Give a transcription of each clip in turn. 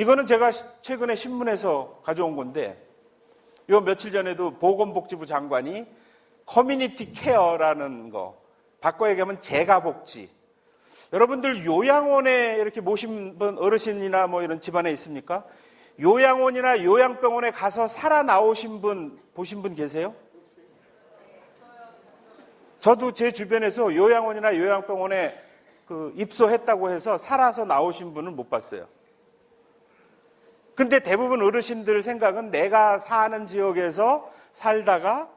이거는 제가 최근에 신문에서 가져온 건데, 요 며칠 전에도 보건복지부 장관이 커뮤니티 케어라는 거, 바꿔 얘기하면 재가복지. 여러분들 요양원에 이렇게 모신 분, 어르신이나 뭐 이런 집안에 있습니까? 요양원이나 요양병원에 가서 살아 나오신 분 보신 분 계세요? 저도 제 주변에서 요양원이나 요양병원에 입소했다고 해서 살아서 나오신 분은 못 봤어요. 근데 대부분 어르신들 생각은 내가 사는 지역에서 살다가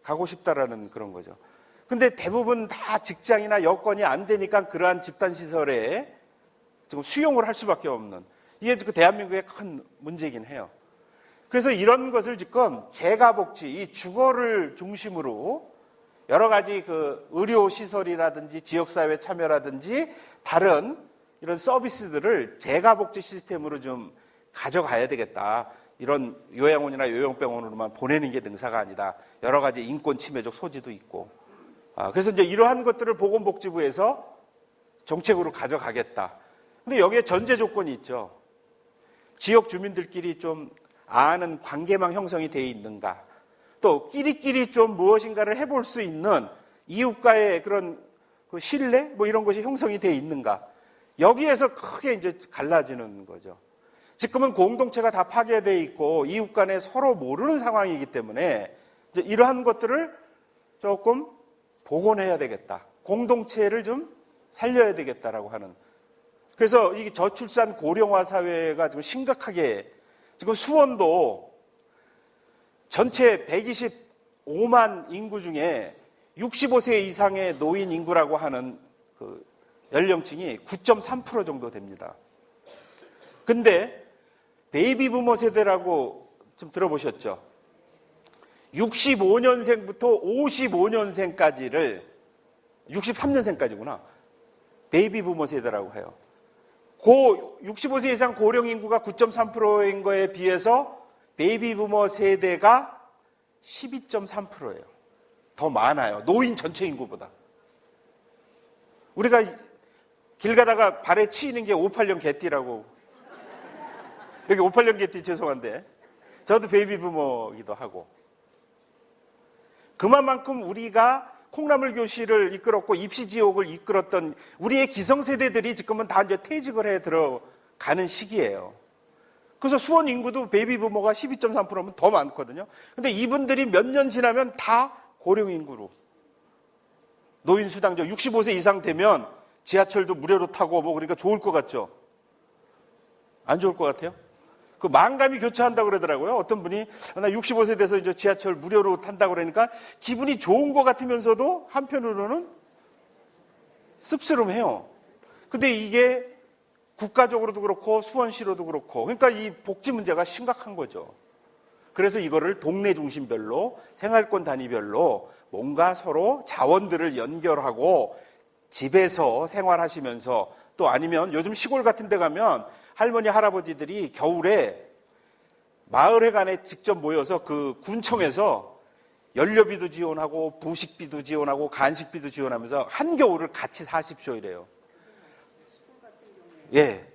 가고 싶다라는 그런 거죠. 근데 대부분 다 직장이나 여건이 안 되니까 그러한 집단시설에 지금 수용을 할 수밖에 없는, 이게 그 대한민국의 큰 문제이긴 해요. 그래서 이런 것을 지금 재가복지, 이 주거를 중심으로 여러 가지 의료시설이라든지 지역사회 참여라든지 다른 이런 서비스들을 재가복지 시스템으로 좀 가져가야 되겠다. 이런 요양원이나 요양병원으로만 보내는 게 능사가 아니다. 여러 가지 인권 침해적 소지도 있고. 그래서 이제 이러한 것들을 보건복지부에서 정책으로 가져가겠다. 근데 여기에 전제 조건이 있죠. 지역 주민들끼리 좀 아는 관계망 형성이 되어 있는가. 또 끼리끼리 좀 무엇인가를 해볼 수 있는 이웃과의 그런 신뢰? 뭐 이런 것이 형성이 되어 있는가. 여기에서 크게 이제 갈라지는 거죠. 지금은 공동체가 다 파괴되어 있고 이웃 간에 서로 모르는 상황이기 때문에 이제 이러한 것들을 조금 복원해야 되겠다. 공동체를 좀 살려야 되겠다라고 하는. 그래서 이 저출산 고령화 사회가 지금 심각하게, 지금 수원도 전체 125만 인구 중에 65세 이상의 노인 인구라고 하는 그 연령층이 9.3% 정도 됩니다. 근데 베이비 부머 세대라고 좀 들어보셨죠? 65년생부터 55년생까지를, 63년생까지구나. 베이비 부머 세대라고 해요. 65세 이상 고령 인구가 9.3%인 거에 비해서 베이비 부머 세대가 12.3%예요. 더 많아요. 노인 전체 인구보다. 우리가 길 가다가 발에 치이는 게 58년 개띠라고. 여기 58년 개띠 죄송한데 저도 베이비 부머이기도 하고. 그만큼 우리가 콩나물 교실을 이끌었고 입시 지옥을 이끌었던 우리의 기성세대들이 지금은 다 이제 퇴직을 해 들어가는 시기예요. 그래서 수원 인구도 베이비 부머가 12.3%면 더 많거든요. 근데 이분들이 몇 년 지나면 다 고령 인구로. 노인 수당제 65세 이상 되면 지하철도 무료로 타고 뭐 그러니까 좋을 것 같죠? 안 좋을 것 같아요? 그 망감이 교차한다고 그러더라고요. 어떤 분이 나 65세 돼서 이제 지하철 무료로 탄다고 그러니까 기분이 좋은 것 같으면서도 한편으로는 씁쓸해요. 근데 이게 국가적으로도 그렇고 수원시로도 그렇고, 그러니까 이 복지 문제가 심각한 거죠. 그래서 이거를 동네 중심별로 생활권 단위별로 뭔가 서로 자원들을 연결하고 집에서 생활하시면서, 또 아니면 요즘 시골 같은 데 가면 할머니 할아버지들이 겨울에 마을회관에 직접 모여서 그 군청에서 연료비도 지원하고 부식비도 지원하고 간식비도 지원하면서 한겨울을 같이 사십시오 이래요. 예.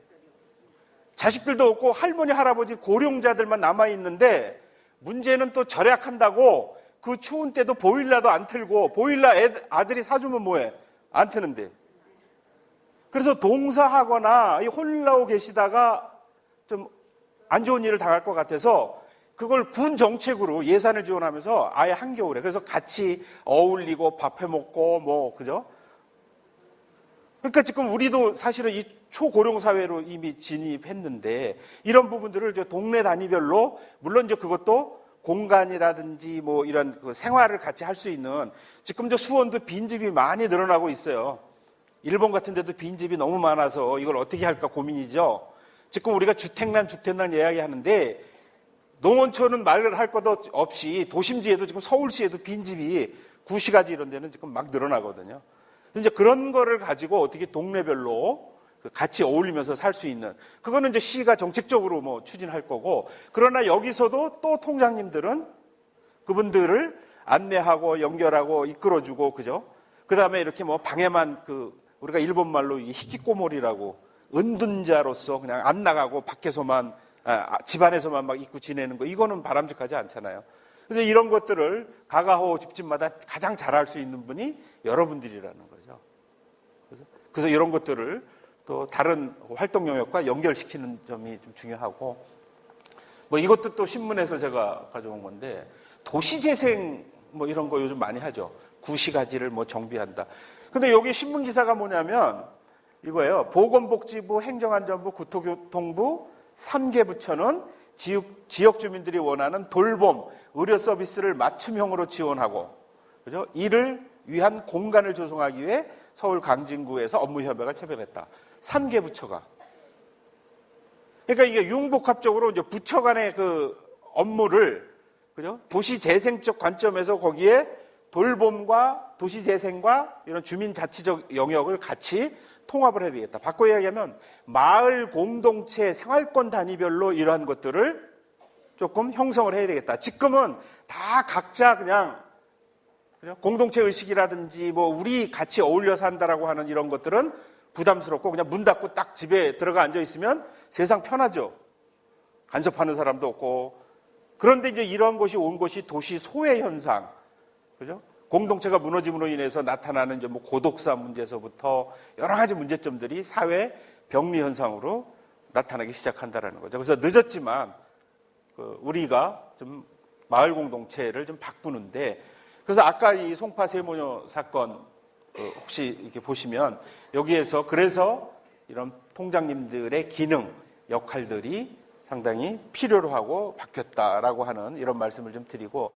자식들도 없고 할머니 할아버지 고령자들만 남아있는데 문제는 또 절약한다고 그 추운 때도 보일러도 안 틀고, 보일러 아들이 사주면 뭐해? 안 트는데. 그래서 동사하거나 홀라오 계시다가 좀 안 좋은 일을 당할 것 같아서 그걸 군 정책으로 예산을 지원하면서 아예 한겨울에 그래서 같이 어울리고 밥해 먹고 뭐 그죠? 그러니까 지금 우리도 사실은 이 초고령 사회로 이미 진입했는데 이런 부분들을 동네 단위별로, 물론 이제 그것도 공간이라든지 뭐 이런 그 생활을 같이 할 수 있는, 지금 저 수원도 빈집이 많이 늘어나고 있어요. 일본 같은 데도 빈집이 너무 많아서 이걸 어떻게 할까 고민이죠. 지금 우리가 주택난 이야기 하는데 농어촌은 말을 할 것도 없이 도심지에도 지금 서울시에도 빈집이 구시가지 이런 데는 지금 막 늘어나거든요. 이제 그런 거를 가지고 어떻게 동네별로 같이 어울리면서 살 수 있는, 그거는 이제 시가 정책적으로 뭐 추진할 거고, 그러나 여기서도 또 통장님들은 그분들을 안내하고 연결하고 이끌어주고, 그죠? 그 다음에 이렇게 뭐 방에만 우리가 일본 말로 히키코모리라고 은둔자로서 그냥 안 나가고 밖에서만 집안에서만 막 있고 지내는 거, 이거는 바람직하지 않잖아요. 그래서 이런 것들을 가가호 집집마다 가장 잘할 수 있는 분이 여러분들이라는 거죠. 그래서 이런 것들을 또 다른 활동 영역과 연결시키는 점이 좀 중요하고, 뭐 이것도 또 신문에서 제가 가져온 건데, 도시재생 뭐 이런 거 요즘 많이 하죠. 구시가지를 뭐 정비한다. 근데 여기 신문 기사가 뭐냐면 이거예요. 보건복지부, 행정안전부, 국토교통부 3개 부처는 지역 주민들이 원하는 돌봄, 의료 서비스를 맞춤형으로 지원하고, 그죠? 이를 위한 공간을 조성하기 위해 서울 강진구에서 업무 협약을 체결했다. 3개 부처가. 그러니까 이게 융복합적으로 이제 부처 간의 그 업무를, 그죠? 도시 재생적 관점에서 거기에 돌봄과 도시 재생과 이런 주민 자치적 영역을 같이 통합을 해야 되겠다. 바꿔 이야기하면 마을 공동체 생활권 단위별로 이러한 것들을 조금 형성을 해야 되겠다. 지금은 다 각자 그냥 공동체 의식이라든지 뭐 우리 같이 어울려 산다라고 하는 이런 것들은 부담스럽고 그냥 문 닫고 딱 집에 들어가 앉아 있으면 세상 편하죠. 간섭하는 사람도 없고. 그런데 이제 이런 것이 온 것이 도시 소외 현상, 그죠? 공동체가 무너짐으로 인해서 나타나는 이제 뭐 고독사 문제에서부터 여러 가지 문제점들이 사회 병리 현상으로 나타나기 시작한다라는 거죠. 그래서 늦었지만 우리가 좀 마을 공동체를 좀 바꾸는데, 그래서 아까 이 송파 세모녀 사건 혹시 이렇게 보시면 여기에서 그래서 이런 통장님들의 기능, 역할들이 상당히 필요로 하고 바뀌었다라고 하는 이런 말씀을 좀 드리고,